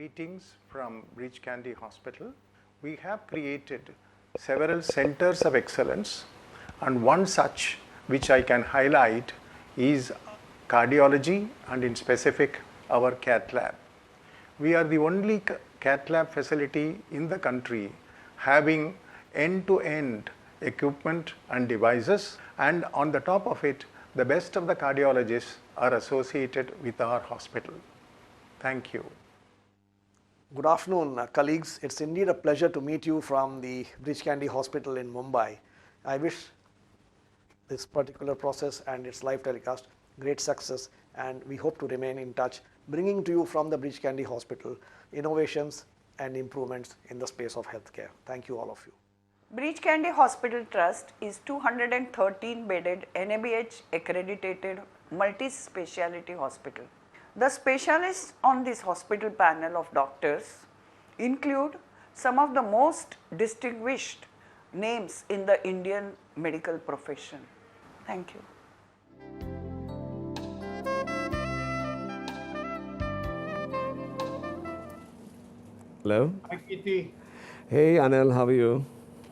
Greetings from Breach Candy Hospital. We have created several centers of excellence, and one such which I can highlight is cardiology and in specific our cath lab. We are the only cath lab facility in the country having end-to-end equipment and devices, and on the top of it, the best of the cardiologists are associated with our hospital. Thank you. Good afternoon, colleagues. It's indeed a pleasure to meet you from the Breach Candy Hospital in Mumbai. I wish this particular process and its live telecast great success, and we hope to remain in touch, bringing to you from the Breach Candy Hospital innovations and improvements in the space of healthcare. Thank you, all of you. Breach Candy Hospital Trust is 213 bedded NABH accredited multi-speciality hospital. The specialists on this hospital panel of doctors include some of the most distinguished names in the Indian medical profession. Thank you. Hello. Hi, Kirti. Hey, Anil, how are you?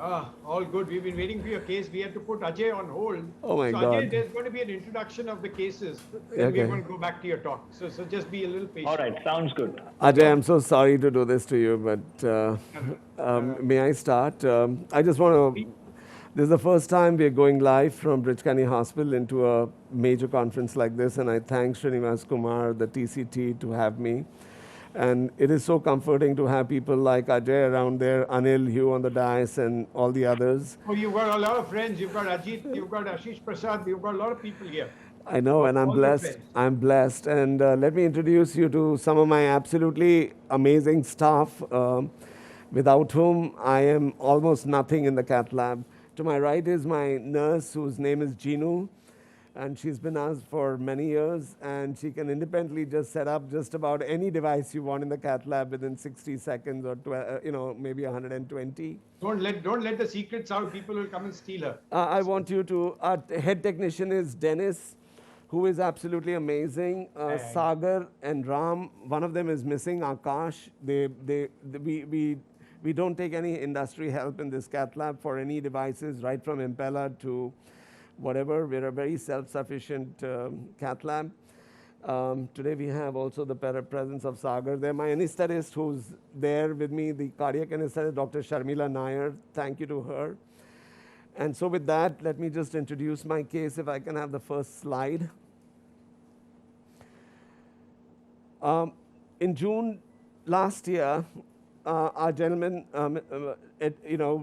All good. We've been waiting for your case. We had to put Ajay on hold. Oh my so God. Ajay, there's going to be an introduction of the cases. Then Okay. we're going to go back to your talk. So just be a little patient. All right, sounds good. Ajay, I'm so sorry to do this to you, but may I start? I just want to, this is the first time we're going live from Breach Candy Hospital into a major conference like this, and I thank Srinivas Kumar, the TCT, to have me. And it is so comforting to have people like Ajay around there, Anil, Hugh on the dais, and all the others. Oh, you've got a lot of friends. You've got Ajit, you've got Ashish Prasad, you've got a lot of people here. I know, and I'm All your blessed. friends. I'm blessed. And let me introduce you to some of my absolutely amazing staff, without whom I am almost nothing in the cath lab. To my right is my nurse, whose name is Jinu, and she's been us for many years, and she can independently just set up just about any device you want in the cath lab within 60 seconds or maybe 120. Don't let the secrets out. People will come and steal her. I want you to, our head technician is Dennis, who is absolutely amazing. Sagar and Ram, one of them is missing, Akash. We don't take any industry help in this cath lab for any devices, right from impeller to whatever. We're a very self-sufficient cath lab. Today we have also the presence of Sagar. They're my anesthetist who's there with me, the cardiac anesthetist, Dr. Sharmila Nair. Thank you to her. And so with that, let me just introduce my case, if I can have the first slide. In June last year, our gentleman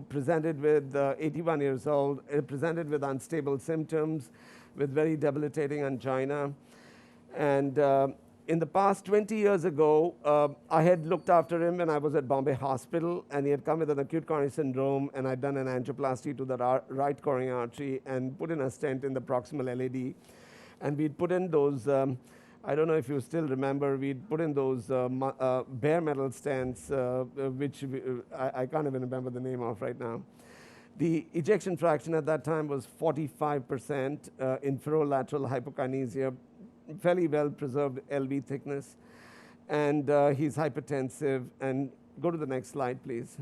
presented with 81 years old, presented with unstable symptoms, with very debilitating angina. And in the past 20 years ago, I had looked after him when I was at Bombay Hospital, and he had come with an acute coronary syndrome, and I'd done an angioplasty to the right coronary artery and put in a stent in the proximal LAD. And we'd put in those, I don't know if you still remember, we'd put in those bare metal stents, which I can't even remember the name of right now. The ejection fraction at that time was 45%, inferolateral hypokinesia, fairly well preserved LV thickness, and he's hypertensive. And go to the next slide, please.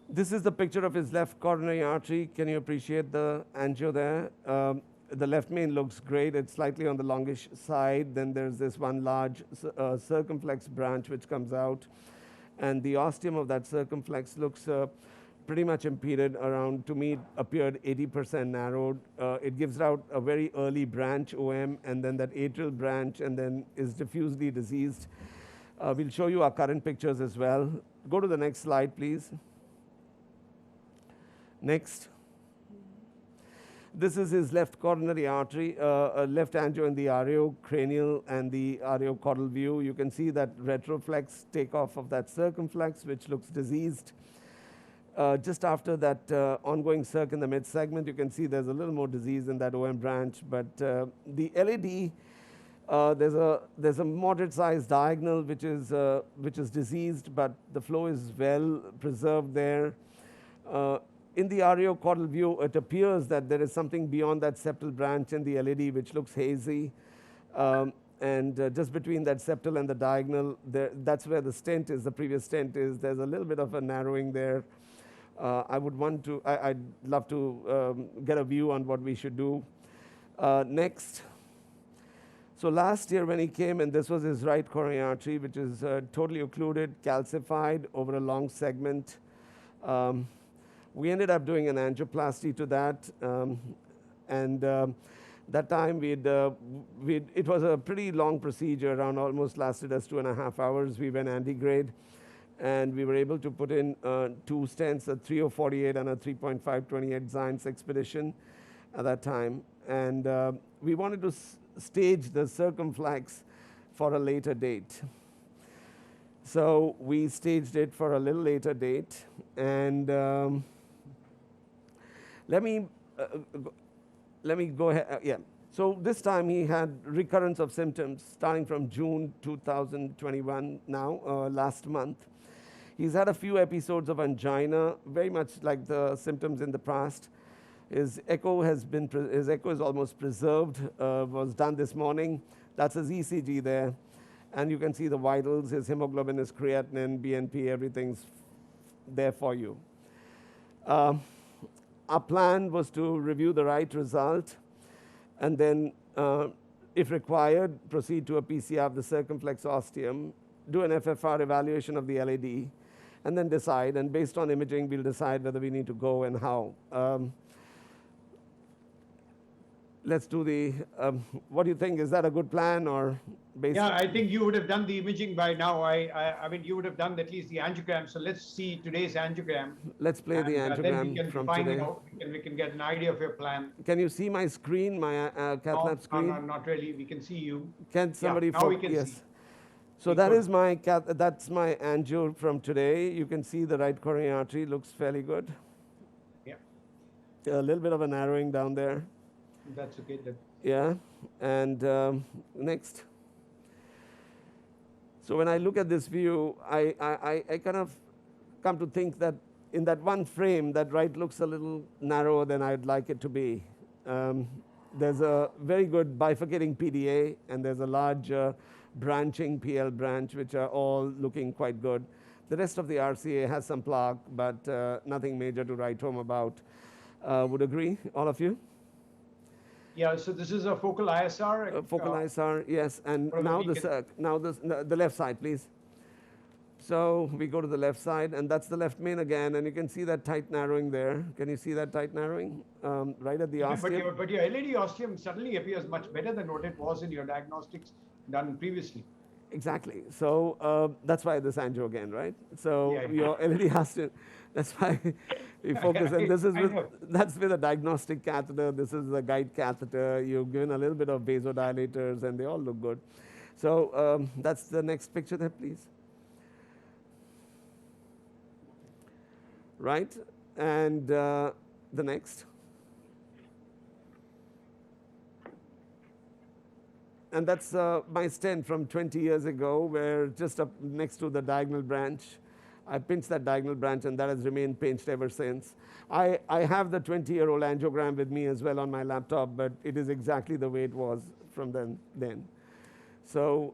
This is the picture of his left coronary artery. Can you appreciate the angio there? The left main looks great. It's slightly on the longish side. Then there's this one large circumflex branch which comes out. And the ostium of that circumflex looks pretty much impeded around, to me, it appeared 80% narrowed. It gives out a very early branch OM, and then that atrial branch, and then is diffusely diseased. We'll show you our current pictures as well. Go to the next slide, please. Next. This is his left coronary artery, left angio in the areocranial and the areocaudal view. You can see that retroflex takeoff of that circumflex, which looks diseased. Just after that ongoing circ in the mid segment, you can see there's a little more disease in that OM branch. But the LAD, there's a moderate sized diagonal which is diseased, but the flow is well preserved there. In the areocaudal view, it appears that there is something beyond that septal branch in the LAD which looks hazy. and just between that septal and the diagonal, that's where the stent is, the previous stent is. There's a little bit of a narrowing there. I'd love to get a view on what we should do. Next. So last year when he came, and this was his right coronary artery, which is totally occluded, calcified over a long segment. We ended up doing an angioplasty to that, and that time it was a pretty long procedure, around almost lasted us 2.5 hours. We went antegrade, and we were able to put in 2 stents, a 3.048 and a 3.528 Zions expedition at that time. And we wanted to stage the circumflex for a later date. So we staged it for a little later date, and let me go ahead. Yeah. So this time he had recurrence of symptoms starting from June 2021 now, last month. He's had a few episodes of angina, very much like the symptoms in the past. His echo is almost preserved, was done this morning. That's his ECG there. And you can see the vitals, his hemoglobin, his creatinine, BNP, everything's there for you. Our plan was to review the right result and then, if required, proceed to a PCR of the circumflex ostium, do an FFR evaluation of the LAD, and then decide. And based on imaging, we'll decide whether we need to go and how. Let's do the, what do you think? Is that a good plan or based? Yeah, I think you would have done the imaging by now. I mean, you would have done at least the angiogram. So let's see today's angiogram. Let's play the angiogram then we can from find today. out, we can get an idea of your plan. Can you see my screen, my cath lab screen? No, not really. We can see you. Can somebody now we can yes. see. So that is my that's my angio from today. You can see the right coronary artery looks fairly good. Yeah. A little bit of a narrowing down there. That's okay then. Yeah, and next. So when I look at this view, I kind of come to think that in that one frame, that right looks a little narrower than I'd like it to be. There's a very good bifurcating PDA, and there's a large branching PL branch, which are all looking quite good. The rest of the RCA has some plaque, but nothing major to write home about. Would agree, all of you? Yeah, so this is a focal ISR. Focal ISR, yes. And now the left side, please. So we go to the left side, and that's the left main again, and you can see that tight narrowing there. Can you see that tight narrowing right at the ostium? But your LAD ostium suddenly appears much better than what it was in your diagnostics done previously. Exactly. So that's why this angio again, right? So your LAD ostium, that's why we focus. And this is that's with a diagnostic catheter. This is the guide catheter. You've given a little bit of vasodilators, and they all look good. So that's the next picture there, please. Right, and the next. And that's my stent from 20 years ago, where just up next to the diagonal branch, I pinched that diagonal branch, and that has remained pinched ever since. I have the 20-year-old angiogram with me as well on my laptop, but it is exactly the way it was from then. So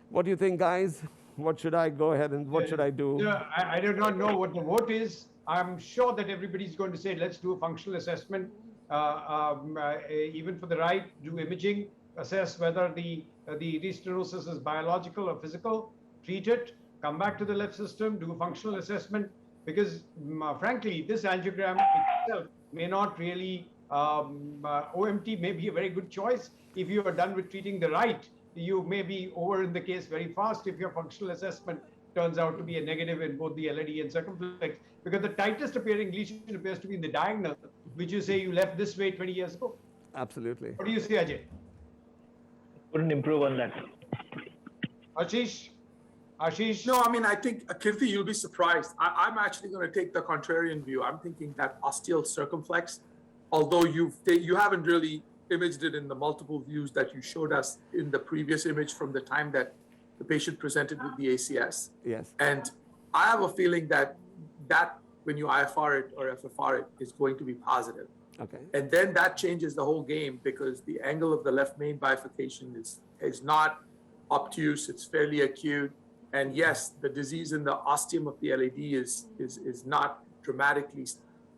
what do you think, guys? What should I go ahead and what should I do? Yeah, I do not know what the vote is. I'm sure that everybody's going to say, let's do a functional assessment. Even for the right, do imaging, assess whether the restenosis is biological or physical, treat it, come back to the left system, do a functional assessment, because frankly, this angiogram itself may not really, OMT may be a very good choice. If you are done with treating the right, you may be over in the case very fast if your functional assessment turns out to be a negative in both the LAD and circumflex, because the tightest appearing lesion appears to be in the diagonal, which you say you left this way 20 years ago. Absolutely. What do you say, Ajay? Couldn't improve on that. Ashish? No, I mean, I think, Kirti, you'll be surprised. I'm actually going to take the contrarian view. I'm thinking that ostial circumflex, although you haven't really imaged it in the multiple views that you showed us in the previous image from the time that the patient presented with the ACS. Yes. And I have a feeling that when you IFR it or FFR it is going to be positive. Okay. And then that changes the whole game because the angle of the left main bifurcation is not obtuse, it's fairly acute. And yes, the disease in the ostium of the LAD is not dramatically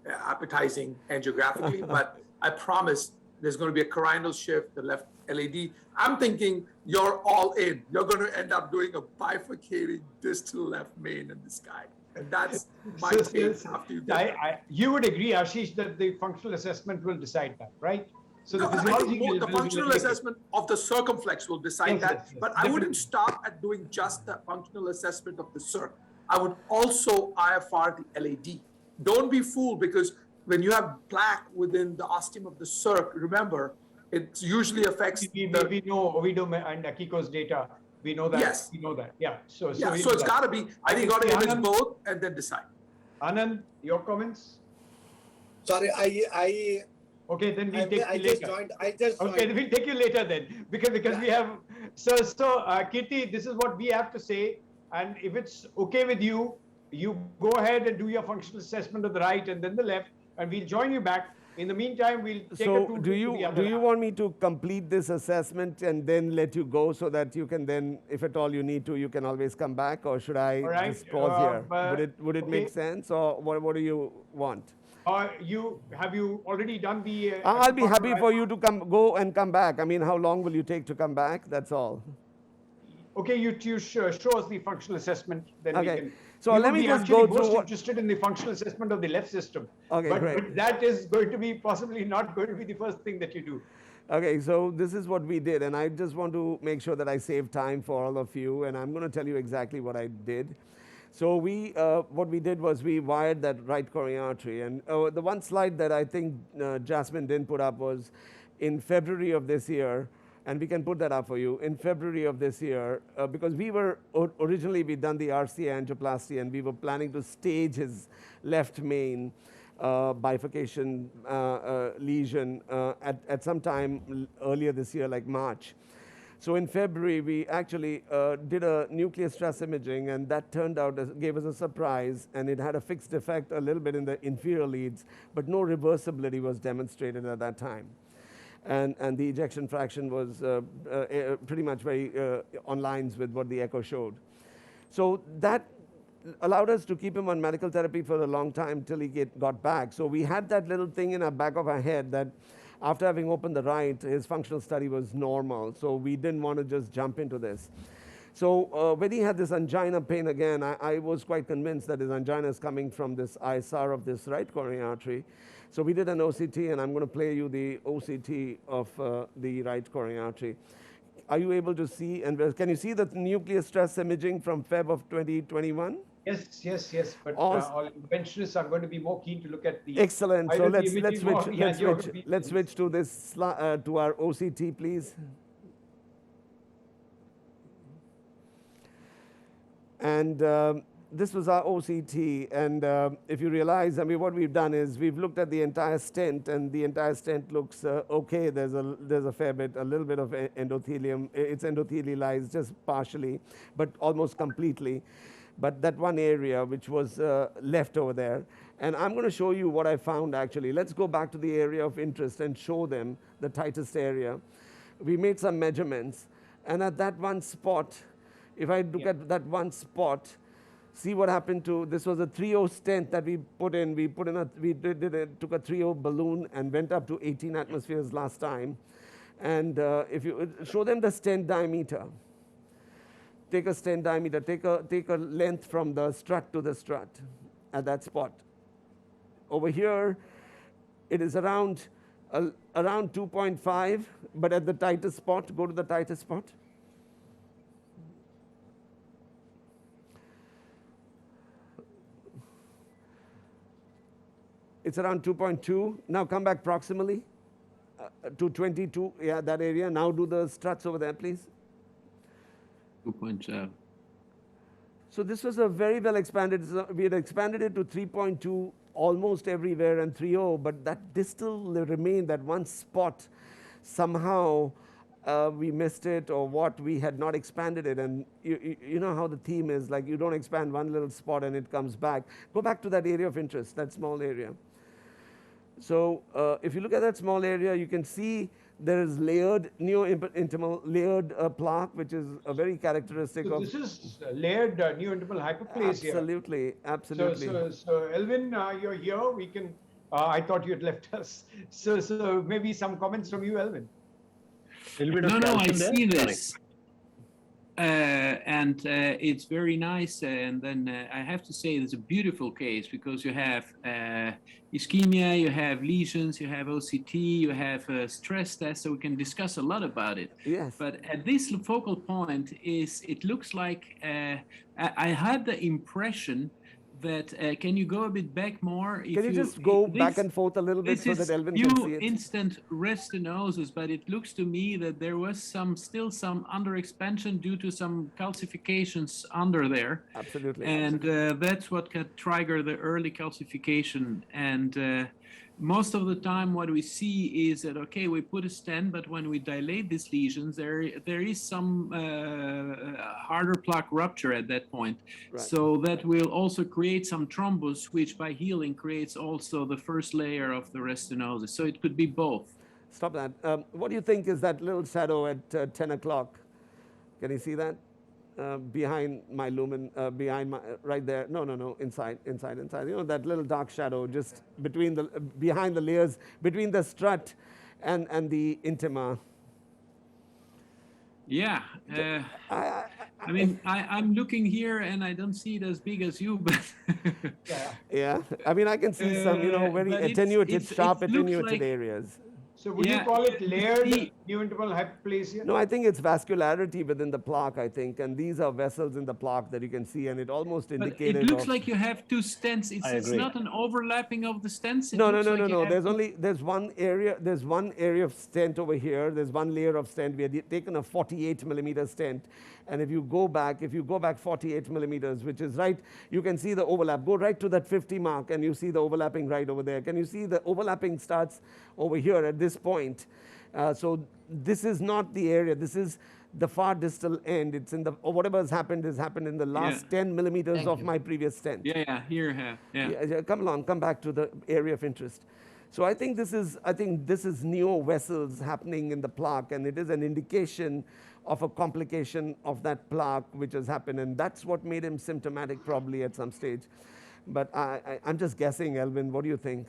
appetizing angiographically, but I promise there's going to be a carinal shift, the left LAD. I'm thinking you're all in. You're going to end up doing a bifurcating distal left main in this guy. And that's my take after you get that. You would agree, Ashish, that the functional assessment will decide that, right? So No, the I physiology think the functional assessment of the circumflex will decide Yes, that. yes, yes, But I wouldn't stop at doing just the functional assessment of the circ. I would also IFR the LAD. Don't be fooled because when you have plaque within the ostium of the circ, remember, it usually affects we know and Akiko's data. We know that. Yes. We know that. Yeah. So it's got to be, I think you got to image both and then decide. Anand, your comments? Sorry, I Okay, then we'll take you I later. just joined. I just joined. Okay, we'll take you later then, because we have. So Kirti, this is what we have to say, and if it's okay with you, you go ahead and do your functional assessment of the right and then the left, and we'll join you back. In the meantime, we'll take a So tour do to you the other lab. want me to complete this assessment and then let you go so that you can then, if at all you need to, you can always come back, or should I All right, just pause here? Would it okay. make sense, or what do you want? Have you already done the? I'll be happy for you to go and come back. I mean, how long will you take to come back? That's all. Okay, you show us the functional assessment, then we Okay. can. So You let would me be just actually go through most what. interested in the functional assessment of the left system. Okay, but, great. but that is going to be possibly not going to be the first thing that you do. Okay, so this is what we did, and I just want to make sure that I save time for all of you, and I'm going to tell you exactly what I did. So what we did was we wired that right coronary artery, and the one slide that I think Jasmine didn't put up was in February of this year, and we can put that up for you. In February of this year, because we were originally we'd done the RCA angioplasty, and we were planning to stage his left main bifurcation lesion at some time earlier this year, like March. So in February, we actually did a nuclear stress imaging, and that turned out, gave us a surprise, and it had a fixed effect a little bit in the inferior leads, but no reversibility was demonstrated at that time. And the ejection fraction was pretty much very on lines with what the echo showed. So that allowed us to keep him on medical therapy for a long time till he got back. So we had that little thing in the back of our head that after having opened the right, his functional study was normal. So we didn't want to just jump into this. So when he had this angina pain again, I was quite convinced that his angina is coming from this ISR of this right coronary artery. So we did an OCT, and I'm going to play you the OCT of the right coronary artery. Are you able to see, and can you see the nuclear stress imaging from Feb of 2021? Yes. But all interventionists are going to be more keen to look at the. Excellent. So let's switch to this to our OCT, please. And this was our OCT, and if you realize, I mean, what we've done is we've looked at the entire stent, and the entire stent looks okay. There's a fair bit, a little bit of endothelium. It's endothelialized just partially, but almost completely. But that one area which was left over there, and I'm going to show you what I found actually. Let's go back to the area of interest and show them the tightest area. We made some measurements, and at that one spot, if I look at that one spot, see what happened to, this was a 3.0 stent that we put in. We took a 3.0 balloon and went up to 18 atmospheres last time. And if you show them the stent diameter, take a stent diameter, take a length from the strut to the strut at that spot. Over here, it is around 2.5, but at the tightest spot, go to the tightest spot. It's around 2.2. Now come back proximally to 22, yeah, that area. Now do the struts over there, please. 2.7. So this was a very well expanded, we had expanded it to 3.2 almost everywhere and 3.0, but that distal remained, that one spot, somehow we missed it, or what, we had not expanded it. And you know how the theme is, like you don't expand one little spot and it comes back. Go back to that area of interest, that small area. So if you look at that small area, you can see there is layered neointimal layered plaque, which is a very characteristic So of. this is layered neointimal hyperplasia. Absolutely, absolutely. So Elvin, you're here. We can. I thought you had left us. So maybe some comments from you, Elvin. A little bit of No, I calcium there. see Sorry. this. And it's very nice. And then I have to say it's a beautiful case because you have ischemia, you have lesions, you have OCT, you have stress test, so we can discuss a lot about it. Yes. But at this focal point, it looks like I had the impression that can you go a bit back more? Can you just go back and forth a little bit so that Elvin can see it? Instant restenosis, but it looks to me that there was still some underexpansion due to some calcifications under there. Absolutely. And that's what can trigger the early calcification. And most of the time what we see is that, okay, we put a stent, but when we dilate these lesions, there is some harder plaque rupture at that point. Right. So that will also create some thrombus, which by healing creates also the first layer of the restenosis. So it could be both. Stop that. What do you think is that little shadow at 10 o'clock? Can you see that? Behind my lumen, behind my, right there. No, inside. You know, that little dark shadow just between behind the layers, between the strut and the intima. Yeah. I mean, I'm looking here and I don't see it as big as you, but Yeah. I mean, I can see some, you know, very but attenuated, sharp it looks attenuated like- areas. So would you Yeah, call it layered see- neointimal hyperplasia? No, I think it's vascularity within the plaque, I think, and these are vessels in the plaque that you can see, and it almost But indicated. it looks of, like you have two stents. It's agree. not an overlapping of the stents. It No. looks like you have There's one area of stent over here. There's one layer of stent. We had taken a 48 millimeter stent, and if you go back 48 millimeters, which is right, you can see the overlap. Go right to that 50 mark, and you see the overlapping right over there. Can you see the overlapping starts over here at this point? So this is not the area. This is the far distal end. It's in the whatever has happened in the last 10 millimeters of my previous stent. Yeah, here, yeah. Come along, come back to the area of interest. So I think this is neo vessels happening in the plaque, and it is an indication of a complication of that plaque which has happened, and that's what made him symptomatic probably at some stage. But I'm just guessing, Elvin. What do you think?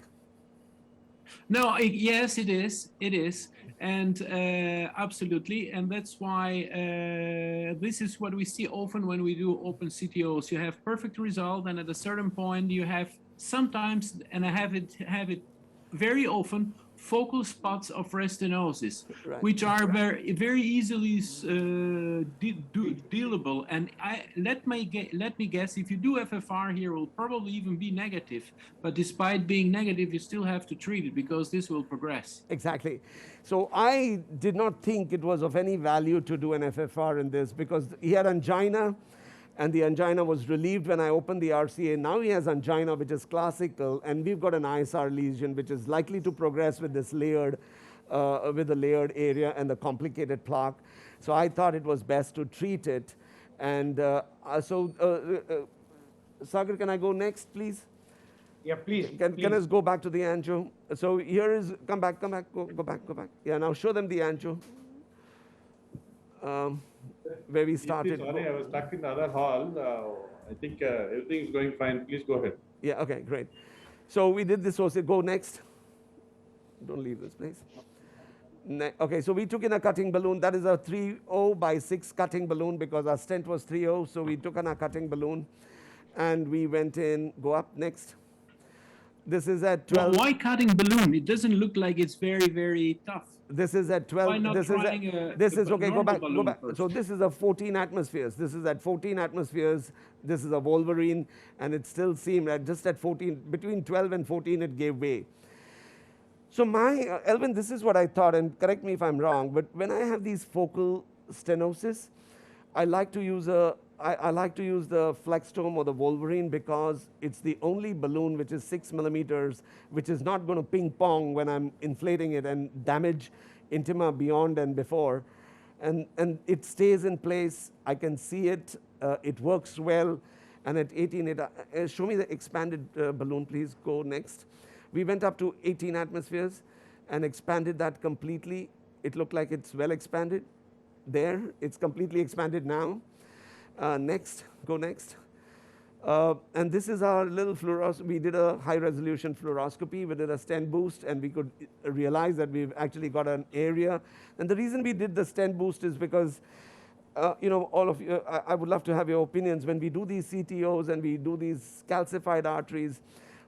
No, yes, it is. It is. And absolutely. And that's why this is what we see often when we do open CTOs. You have perfect result, and at a certain point, you have sometimes, and I have it very often, focal spots of restenosis, Right. which are very easily dealable. And let me guess, if you do FFR here, it will probably even be negative. But despite being negative, you still have to treat it because this will progress. Exactly. So I did not think it was of any value to do an FFR in this because he had angina, and the angina was relieved when I opened the RCA. Now he has angina, which is classical, and we've got an ISR lesion, which is likely to progress with this layered, with the layered area and the complicated plaque. So I thought it was best to treat it. And Sagar, can I go next, please? Yeah, please. Can us go back to the angio? So here is, come back, go back. Yeah, now show them the angio. Where we started. Sorry, I was stuck in the other hall. I think everything is going fine. Please go ahead. Yeah, okay, great. So we did this also. Go next. Don't leave this place. Okay, so we took in a cutting balloon. That is a 3.0 by 6 cutting balloon because our stent was 3.0. So we took in a cutting balloon and we went in. Go up next. This is at 12. Well, why cutting balloon? It doesn't look like it's very, very tough. This is at 12. Why not this trying is okay. Go normal back. balloon So first? this is a 14 atmospheres. This is at 14 atmospheres. This is a Wolverine, and it still seemed that just at 14, between 12 and 14, it gave way. So my Elvin, this is what I thought, and correct me if I'm wrong. But when I have these focal stenosis, I like to use I like to use the Flextome or the Wolverine because it's the only balloon which is 6 millimeters, which is not going to ping pong when I'm inflating it and damage intima beyond and before. And it stays in place. I can see it. It works well. And at 18, show me the expanded balloon, please. Go next. We went up to 18 atmospheres and expanded that completely. It looked like it's well expanded there. It's completely expanded now. Next, go next. And this is our little fluoroscopy. We did a high resolution fluoroscopy. We did a stent boost, and we could realize that we've actually got an area. And the reason we did the stent boost is because all of you, I would love to have your opinions. When we do these CTOs and we do these calcified arteries,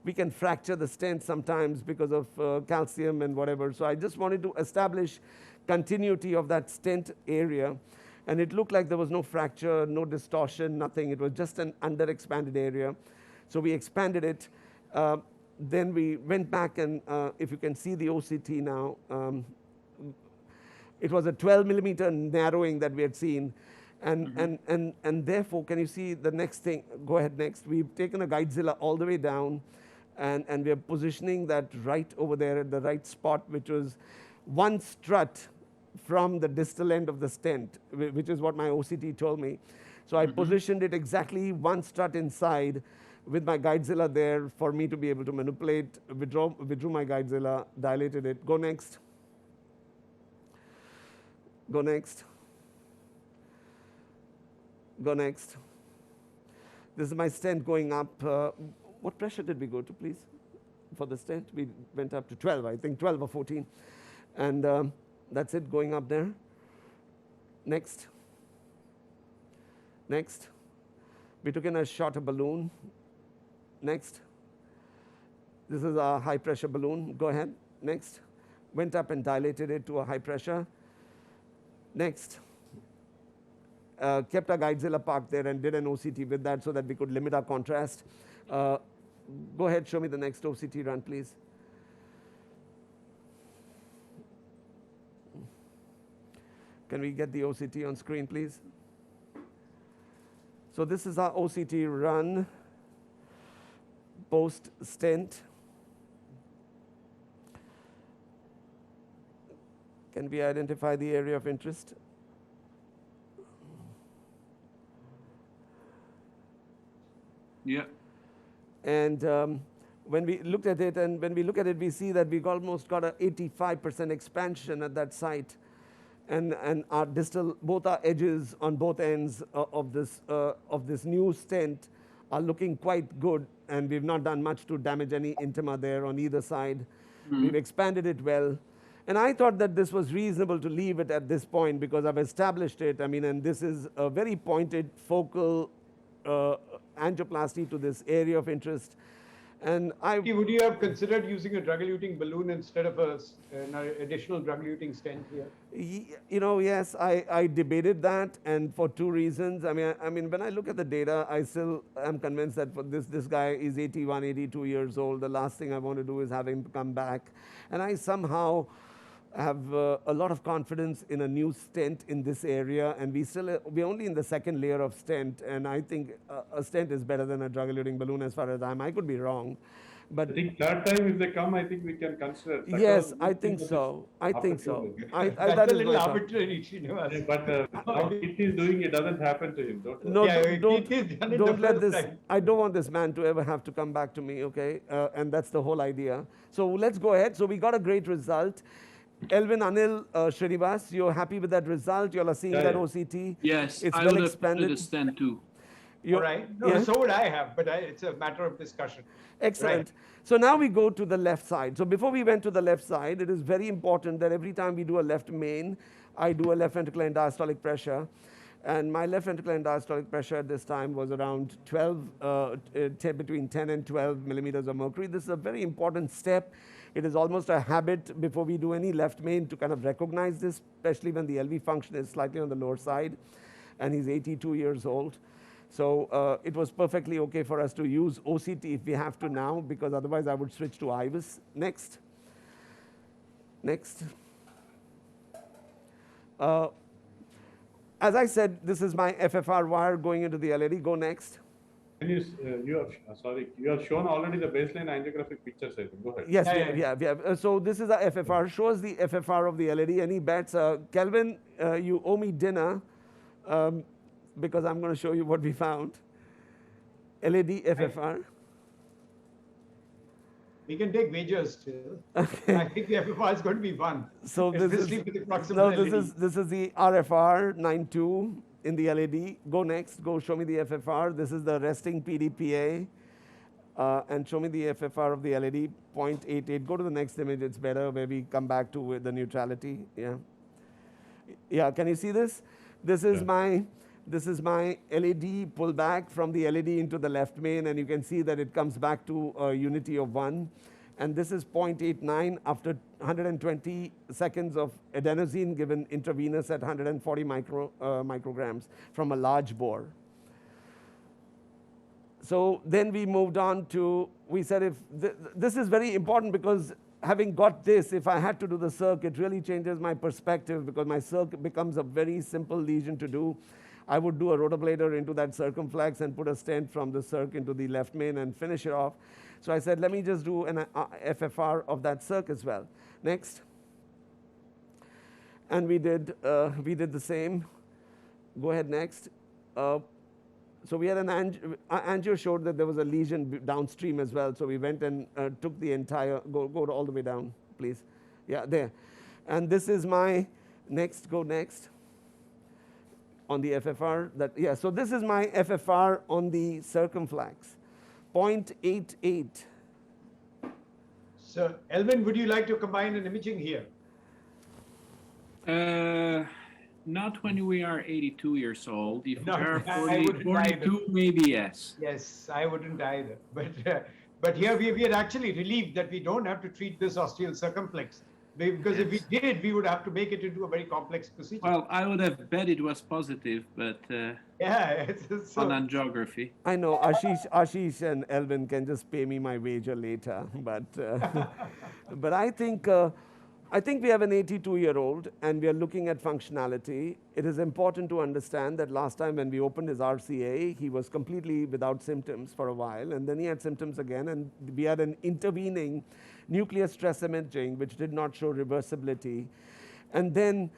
we can fracture the stent sometimes because of calcium and whatever. So I just wanted to establish continuity of that stent area. And it looked like there was no fracture, no distortion, nothing. It was just an underexpanded area. So we expanded it. Then we went back and if you can see the OCT now, it was a 12 millimeter narrowing that we had seen. And therefore, can you see the next thing? Go ahead next. We've taken a guidezilla all the way down and we're positioning that right over there at the right spot, which was one strut from the distal end of the stent, which is what my OCT told me. So I positioned it exactly one strut inside with my guidezilla there for me to be able to manipulate, withdrew my guidezilla, dilated it. Go next. Go next. Go next. This is my stent going up. What pressure did we go to, please? For the stent, we went up to 12, I think 12 or 14. And that's it, going up there. Next. Next. We took in a shorter balloon. Next. This is a high pressure balloon. Go ahead. Next. Went up and dilated it to a high pressure. Next. Kept our guidezilla parked there and did an OCT with that so that we could limit our contrast. Go ahead, show me the next OCT run, please. Can we get the OCT on screen, please? So this is our OCT run post stent. Can we identify the area of interest? Yeah. And when we looked at it, and when we look at it, we see that we've almost got an 85% expansion at that site. And our distal, both our edges on both ends of this new stent are looking quite good, and we've not done much to damage any intima there on either side. We've expanded it well. And I thought that this was reasonable to leave it at this point because I've established it. I mean, and this is a very pointed focal angioplasty to this area of interest. And would you have considered using a drug-eluting balloon instead of an additional drug-eluting stent here? Yes, I debated that, and for two reasons. I mean, when I look at the data, I still am convinced that for this guy is 81, 82 years old. The last thing I want to do is have him come back. And I somehow have a lot of confidence in a new stent in this area, and we're only in the second layer of stent, and I think a stent is better than a drug-eluting balloon as far as I could be wrong. But I think third time if they come, I think we can consider. Yes, I think so. I think so. That's a little arbitrary, Srinivas. But how Kirti is doing, it doesn't happen to him. Don't let this. I don't want this man to ever have to come back to me. Okay, and that's the whole idea. So let's go ahead. So we got a great result. Elvin, Anil, Srinivas, you're happy with that result? You all are seeing that OCT? Yes, it's I well would expanded. have understand too. All right. No, so would I have, but it's a matter of discussion. Excellent. Right. So now we go to the left side. So before we went to the left side, it is very important that every time we do a left main, I do a left ventricular end diastolic pressure. And my left ventricular end diastolic pressure at this time was around 12, between 10 and 12 millimeters of mercury. This is a very important step. It is almost a habit before we do any left main to kind of recognize this, especially when the LV function is slightly on the lower side, and he's 82 years old. So it was perfectly okay for us to use OCT if we have to now, because otherwise I would switch to IVUS. Next. Next. As I said, this is my FFR wire going into the LED. Go next. Can you have shown already the baseline angiographic pictures, I think. Go ahead. Yes, we have. So this is the FFR. Show us the FFR of the LED. Any bets? Kelvin, you owe me dinner because I'm going to show you what we found. LED FFR. We can take wagers still. I think the FFR is going to be fun. So this is, Especially with the proximal no, LED. this is the RFR 92 in the LED. Go next, go show me the FFR. This is the resting PDPA. And show me the FFR of the LED, 0.88. Go to the next image, it's better, where we come back to the neutrality. Yeah. Yeah, can you see this? This is my LED pull back from the LED into the left main, and you can see that it comes back to a unity of 1. And this is 0.89 after 120 seconds of adenosine given intravenous at 140 micrograms from a large bore. So then we moved on to, we said if this is very important, because having got this, if I had to do the circ, it really changes my perspective, because my circ becomes a very simple lesion to do. I would do a rotoblader into that circumflex and put a stent from the circ into the left main and finish it off. So I said, let me just do an FFR of that circ as well. Next. And we did the same. Go ahead next. So we had an angio showed that there was a lesion downstream as well. So we went and took the entire, go all the way down, please. Yeah, there. And this is my next, go next. On the FFR, yeah, so this is my FFR on the circumflex, 0.88. So, Elvin, would you like to combine an imaging here? Not when we are 82 years old. If we are I wouldn't 42, maybe yes. Yes, I wouldn't either. But here we are actually relieved that we don't have to treat this osteal circumflex. Because if we did, we would have to make it into a very complex procedure. Well, I would have bet it was positive, but yeah, on angiography. I know Ashish and Elvin can just pay me my wager later, but but I think we have an 82-year-old and we are looking at functionality. It is important to understand that last time when we opened his RCA, he was completely without symptoms for a while, and then he had symptoms again, and we had an intervening nuclear stress imaging which did not show reversibility. And then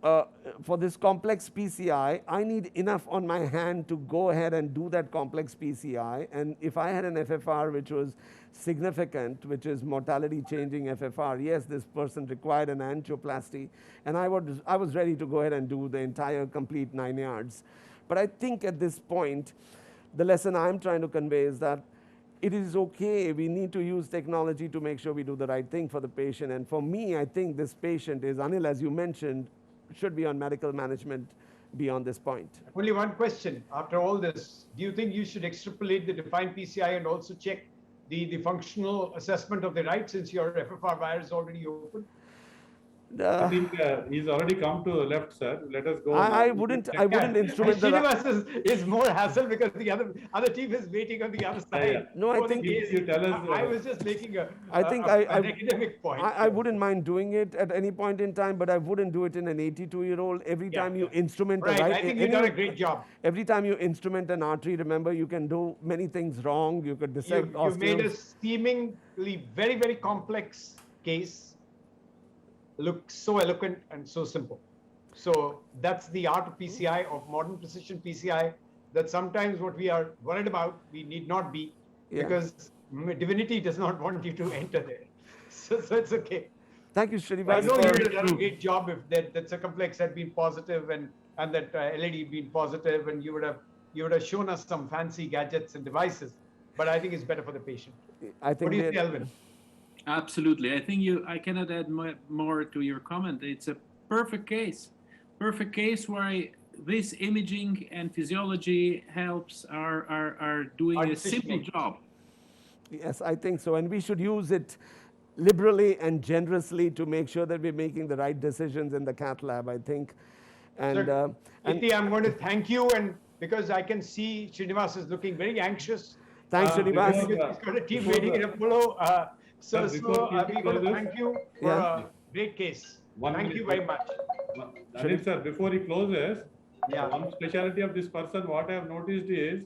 for this complex PCI, I need enough on my hand to go ahead and do that complex PCI. And if I had an FFR which was significant, which is mortality changing FFR, yes, this person required an angioplasty, and I was ready to go ahead and do the entire complete 9 yards. But I think at this point, the lesson I'm trying to convey is that it is okay, we need to use technology to make sure we do the right thing for the patient. And for me, I think this patient is, Anil, as you mentioned, should be on medical management beyond this point. Only one question. After all this, do you think you should extrapolate the defined PCI and also check the functional assessment of the right, since your FFR wire is already open? I think he's already come to the left, sir. Let us go. I wouldn't instrument the Srinivas is more hassle because the other team is waiting on the other side. Yeah. No, I think you tell us. I was just making an academic point. I wouldn't mind doing it at any point in time, but I wouldn't do it in an 82-year-old. Every time you instrument the right, I think you've done a great job. Every time you instrument an artery, remember, you can do many things wrong. You could dissect osteals. You made a seemingly very, very complex case look so eloquent and so simple. So that's the art of PCI, of modern precision PCI, that sometimes what we are worried about, we need not be, because divinity does not want you to enter there. So it's okay. Thank you, Srinivas. I know you would have done a great job if that circumflex had been positive and that LED had been positive, and you would have shown us some fancy gadgets and devices. But I think it's better for the patient. I think what do you say, Elvin? Absolutely. I think I cannot add more to your comment. It's a perfect case where this imaging and physiology helps are doing a simple job. Yes, I think so. And we should use it liberally and generously to make sure that we're making the right decisions in the cath lab, I think. And Kirti, I'm going to thank you, and because I can see Srinivas is looking very anxious. Thanks, Srinivas. He's got a team waiting in Apollo. So we want to thank you for a great case. Thank you very much. Anil sir, before he closes, one specialty of this person, what I have noticed is,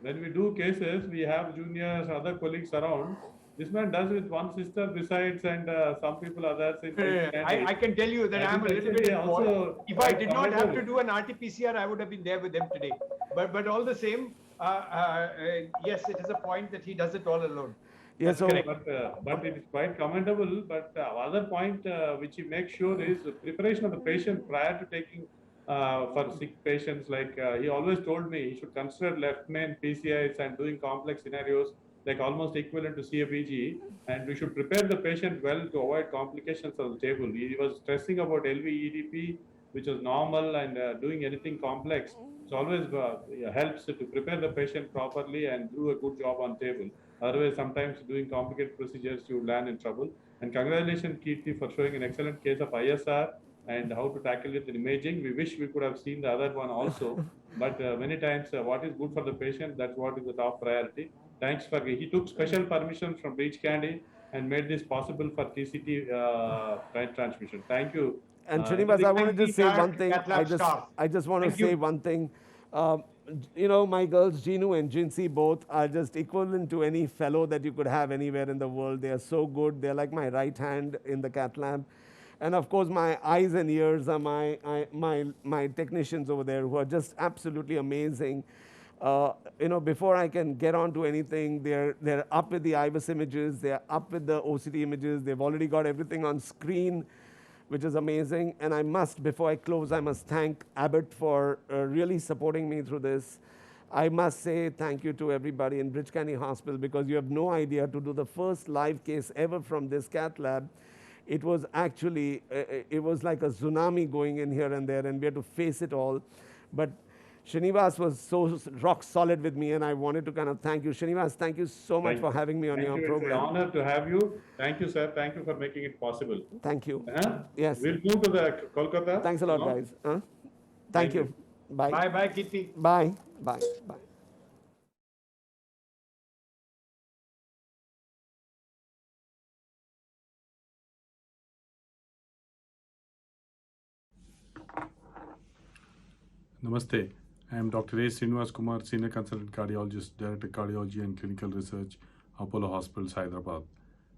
when we do cases, we have juniors, other colleagues around. This man does with one sister besides, and some people others. I can tell you that I'm a little bit involved. If I did not have to do an RT-PCR, I would have been there with them today. But all the same, yes, it is a point that he does it all alone. Yeah, so but it is quite commendable. But other point which you make sure is the preparation of the patient prior to taking for sick patients. Like he always told me, he should consider left main PCIs and doing complex scenarios like almost equivalent to CABG, and we should prepare the patient well to avoid complications on the table. He was stressing about LV-EDP, which was normal, and doing anything complex. So always helps to prepare the patient properly and do a good job on table. Otherwise, sometimes doing complicated procedures, you land in trouble. And congratulations, Kirti, for showing an excellent case of ISR and how to tackle it in imaging. We wish we could have seen the other one also, but many times what is good for the patient, that's what is the top priority. Thanks for, he took special permission from Breach Candy and made this possible for TCT transmission. Thank you. and Srinivas, I want to just say one thing. I just want to Thank say you. one thing. You know, my girls, Ginu and Jinsi, both are just equivalent to any fellow that you could have anywhere in the world. They are so good. They're like my right hand in the cath lab. And of course, my eyes and ears are my technicians over there who are just absolutely amazing. You know, before I can get on to anything, they're up with the IVUS images, they're up with the OCT images, they've already got everything on screen, which is amazing. And I must, before I close, I must thank Abbott for really supporting me through this. I must say thank you to everybody in Bridge Candy Hospital, because you have no idea, to do the first live case ever from this cath lab, it was actually, it was like a tsunami going in here and there, and we had to face it all. But Srinivas was so rock solid with me, and I wanted to kind of thank you. Srinivas, thank you so much for having me on your program. It's an honor to have you. Thank you, sir. Thank you for making it possible. Thank you. Yes. We'll move to the Kolkata. Thanks a lot, guys. Thank you. Bye. Bye, bye, Kirti. Bye. Bye. Bye. Namaste. I am Dr. A. Srinivas Kumar, Senior Consultant Cardiologist, Director Cardiology and Clinical Research, Apollo Hospitals, Hyderabad.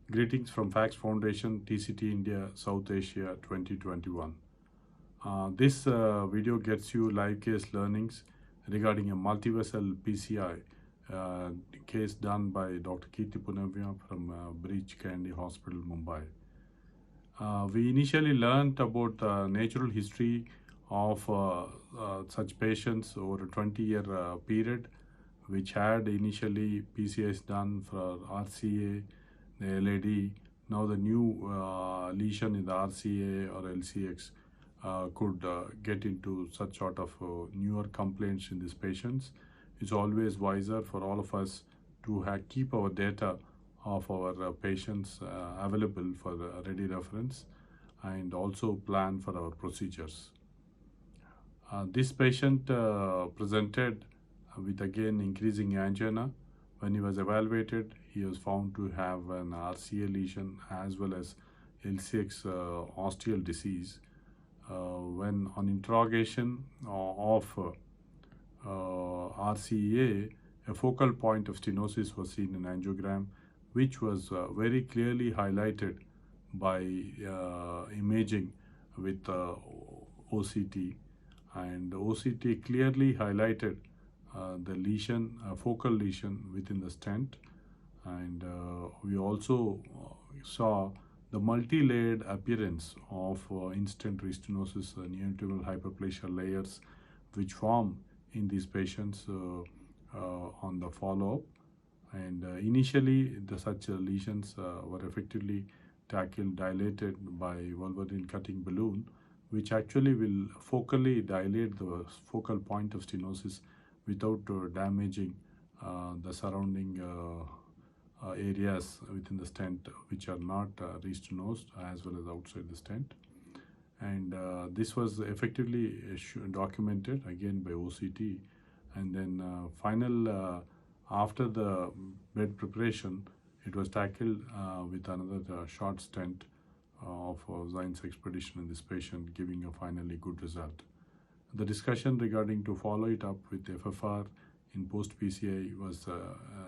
Greetings from FACS Foundation, TCT India, South Asia 2021. This video gets you live case learnings regarding a multi-vessel PCI case done by Dr. Kirti Punamiya from Breach Candy Hospital, Mumbai. We initially learned about the natural history of such patients over a 20-year period, which had initially PCIs done for RCA, the LAD. Now the new lesion in the RCA or LCX could get into such sort of newer complaints in these patients. It's always wiser for all of us to keep our data of our patients available for ready reference, and also plan for our procedures. This patient presented with again increasing angina. When he was evaluated, he was found to have an RCA lesion as well as LCX osteal disease. When on interrogation of RCA, a focal point of stenosis was seen in angiogram, which was very clearly highlighted by imaging with OCT. And OCT clearly highlighted the lesion, focal lesion within the stent. And we also saw the multi-layered appearance of instant restenosis neointimal hyperplasia layers, which form in these patients on the follow-up. And initially, such lesions were effectively tackled, dilated by Wolverine cutting balloon, which actually will focally dilate the focal point of stenosis without damaging the surrounding areas within the stent, which are not restenosed, as well as outside the stent. And this was effectively documented again by OCT. And then after the bed preparation, it was tackled with another short stent of Zion's expedition in this patient, giving a finally good result. The discussion regarding to follow it up with FFR in post-PCI was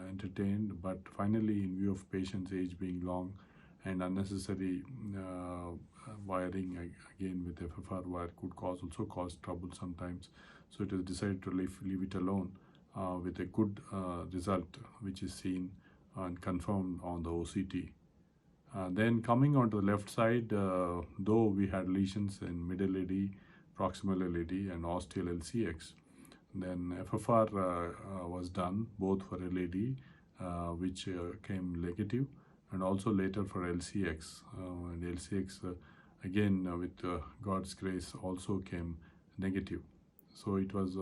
entertained, but finally, in view of patient's age being long and unnecessary wiring again with FFR wire could also cause trouble sometimes. So it was decided to leave it alone with a good result, which is seen and confirmed on the OCT. Then coming on to the left side, though we had lesions in middle AD, proximal LAD and ostial LCX, then FFR was done both for LAD, which came negative, and also later for LCX. And LCX, again, with God's grace, also came negative. So it was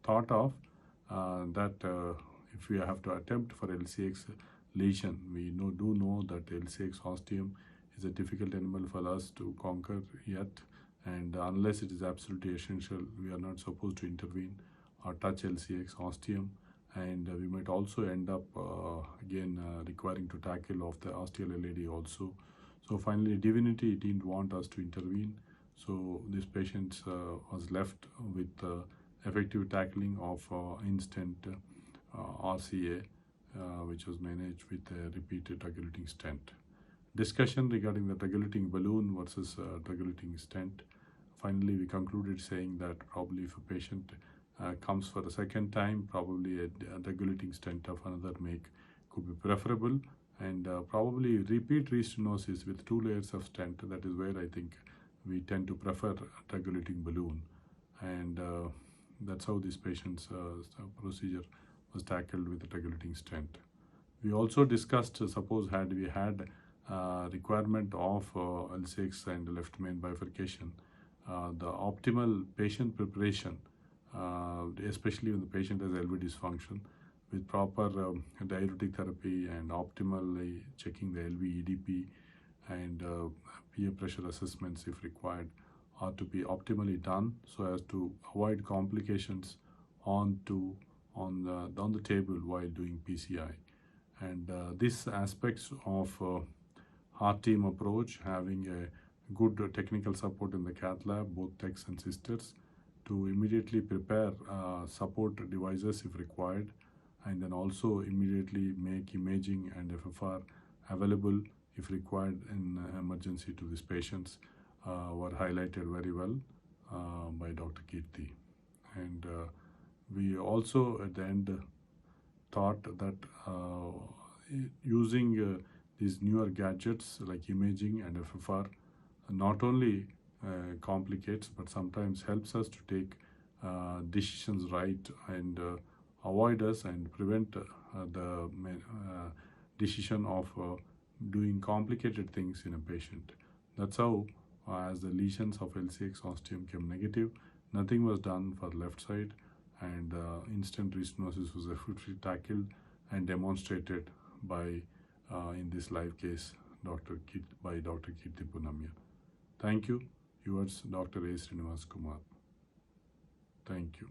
thought of that if we have to attempt for LCX lesion, we do know that LCX ostium is a difficult animal for us to conquer yet, and unless it is absolutely essential, we are not supposed to intervene or touch LCX ostium, and we might also end up again requiring to tackle of the ostial LAD also. So finally, Divinity didn't want us to intervene, so this patient was left with effective tackling of instant RCA, which was managed with a repeated drug-eluting stent. Discussion regarding the drug-eluting balloon versus drug-eluting stent. Finally, we concluded saying that probably if a patient comes for the second time, probably a drug-eluting stent of another make could be preferable, and probably repeat restenosis with 2 layers of stent. That is where I think we tend to prefer drug-eluting balloon, and that's how this patient's procedure was tackled with a drug-eluting stent. We also discussed, suppose had we had requirement of L6 and left main bifurcation, the optimal patient preparation, especially when the patient has LV dysfunction, with proper diuretic therapy and optimally checking the LV EDP and peer pressure assessments if required, are to be optimally done so as to avoid complications on the table while doing PCI. And these aspects of heart team approach, having a good technical support in the cath lab, both techs and sisters, to immediately prepare support devices if required, and then also immediately make imaging and FFR available if required in emergency to these patients, were highlighted very well by Dr. Kirti. And we also at the end thought that using these newer gadgets like imaging and FFR not only complicates but sometimes helps us to take decisions right and avoid us and prevent the decision of doing complicated things in a patient. That's how as the lesions of LCX ostium came negative, nothing was done for left side, and instant restenosis was effectively tackled and demonstrated by in this live case Dr. Kirti Punamiya. Thank you. Yours, Dr. A. Srinivas Kumar. Thank you.